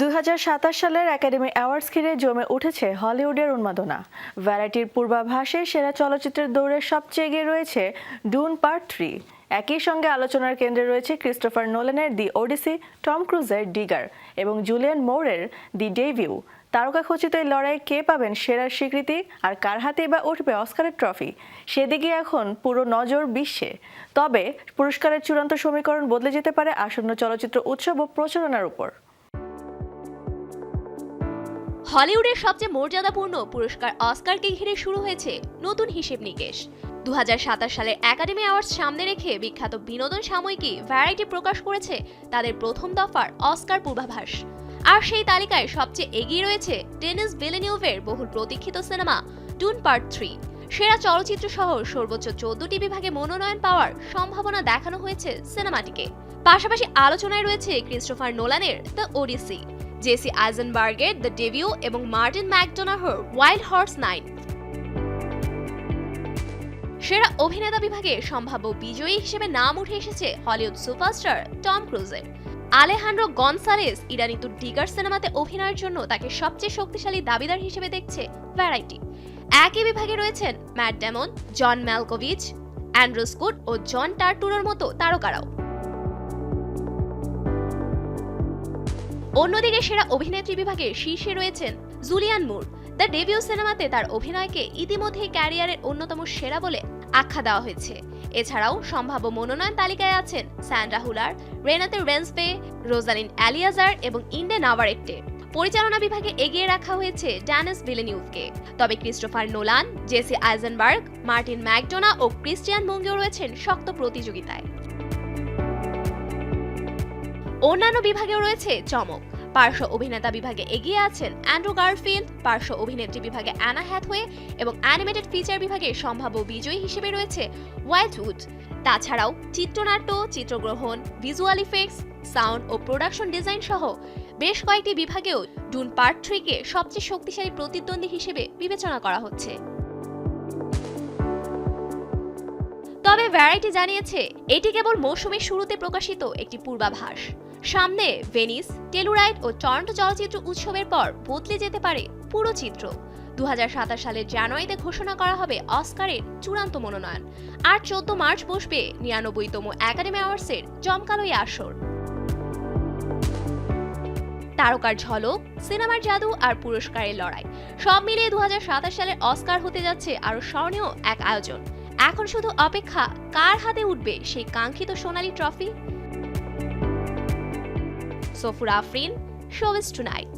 2027 সালের academy awards ঘিরে জমে উঠেছে হলিউডের উন্মাদনা। ভ্যারাইটির পূর্বাভাসে সেরা চলচ্চিত্রের দৌড়ে সবচেয়ে এগিয়ে রয়েছে ডুন পার্ট 3। একই সঙ্গে আলোচনার কেন্দ্রে রয়েছে ক্রিস্টোফার নোলানের দি ওডিসি, টম ক্রুজের ডিগার এবং জুলিয়ান মোরের দি ডেভিউ। তারকাখচিত এই লড়াইয়ে কে পাবেন সেরার স্বীকৃতি আর কার হাতেই বা উঠবে অস্কারের ট্রফি, সেদিকে এখন পুরো নজর বিশ্বে। তবে পুরস্কারের চূড়ান্ত সমীকরণ বদলে যেতে পারে আসন্ন চলচ্চিত্র উৎসব ও প্রচারণার উপর। হলিউডের সবচেয়ে মর্যাদাপূর্ণ পুরস্কার অস্কারকে ঘিরে শুরু হয়েছে নতুন হিসেব নিকেশ। 2027 সালের একাডেমি অ্যাওয়ার্ডস সামনে রেখে বিখ্যাত বিনোদন সাময়িকী ভ্যারাইটি প্রকাশ করেছে তাদের প্রথম দফার অস্কার পূর্বাভাস। আর সেই তালিকায় সবচেয়ে এগিয়ে রয়েছে ডেনিস ভিলেনিউভের বহুল প্রতীক্ষিত সিনেমা ডুন পার্ট 3। সেরা চলচ্চিত্র সহ সর্বোচ্চ 14টি বিভাগে মনোনয়ন পাওয়ার সম্ভাবনা দেখানো হয়েছে সিনেমাটিকে। পাশাপাশি আলোচনায় রয়েছে ক্রিস্টোফার নোলানের দ্য ওডিসি, জেসি আইজেনবার্গের দ্য ডেভিউ এবং মার্টিন ম্যাকডোনাহর ওয়াইল্ড হর্স 9। সেরা অভিনেতা বিভাগে সম্ভাব্য বিজয়ী হিসেবে নাম উঠে এসেছে হলিউড সুপারস্টার টম ক্রুজের। আলেহান্দ্রো গনসালেস ইরানিতুর ডিগার সিনেমাতে অভিনয়ের জন্য তাকে সবচেয়ে শক্তিশালী দাবিদার হিসেবে দেখছে ভ্যারাইটি। একই বিভাগে রয়েছেন ম্যাট ডেমন, জন ম্যালকোভিচ, অ্যান্ড্রু স্কুট ও জন টার্টুরোর মতো তারকারাও। অন্যদিকে সেরা অভিনেত্রী বিভাগে শীর্ষে রয়েছেন জুলিয়ান মুর। দ্য ডেভিউ সিনেমাতে তার অভিনয়কে ইতিমধ্যেই ক্যারিয়ারের অন্যতম সেরা বলে আখ্যা দেওয়া হয়েছে। এছাড়াও সম্ভাব্য মনোনয়ন তালিকায় আছেন স্যান্ড্রা হুলার, রেনাতে রেন্সবে, রোজালিন অ্যালিয়াজার এবং ইন্ডে নাভারেট্টে। পরিচালনা বিভাগে এগিয়ে রাখা হয়েছে ডেনিস ভিলেনিউভকে। তবে Christopher Nolan, JC আইজেনবার্গ, Martin McDonagh ও ক্রিস্টিয়ান মুঙ্গেও রয়েছেন শক্ত প্রতিযোগিতায়। অন্যান্য বিভাগেও রয়েছে চমক। পার্শ্ব অভিনেতা বিভাগে এগিয়ে আছেন অ্যান্ড্রু গারফিল্ড, পার্শ্ব অভিনেত্রী বিভাগে অ্যানা হ্যাথওয়ে এবং অ্যানিমেটেড ফিচার বিভাগে সম্ভাব্য বিজয়ী হিসেবে রয়েছে ওয়াইল্ডউড। তাছাড়াও চিত্রনাট্য, চিত্রগ্রহণ, visual effects, sound oh production design সহ বেশ কয়েকটি বিভাগেও ডুন পার্ট 3কে সবচেয়ে শক্তিশালী প্রতিদ্বন্দ্বী হিসেবে বিবেচনা করা হচ্ছে। তবে ভ্যারাইটি জানিয়েছে এটি কেবল মৌসুমের শুরুতে প্রকাশিত একটি পূর্বাভাস। সামনে ভেনিস, টেলুরাইড ও টরন্টো চলচ্চিত্র উৎসবের পর বদলে যেতে পারে পুরো চিত্র। 2027 সালের জানুয়ারিতে ঘোষণা করা হবে অস্কারের চূড়ান্ত মনোনয়ন। আর 14 মার্চ বসবে 99তম একাডেমি অ্যাওয়ার্ডসের জমকালো এই আসর। তারকার ঝলক, সিনেমার জাদু আর পুরস্কারের লড়াই সব মিলিয়ে 2027 সালের অস্কার হতে যাচ্ছে আরো স্মরণীয় এক আয়োজন। এখন শুধু অপেক্ষা কার হাতে উঠবে সেই কাঙ্ক্ষিত সোনালী trophy. Safura Afrin, showbiz tonight.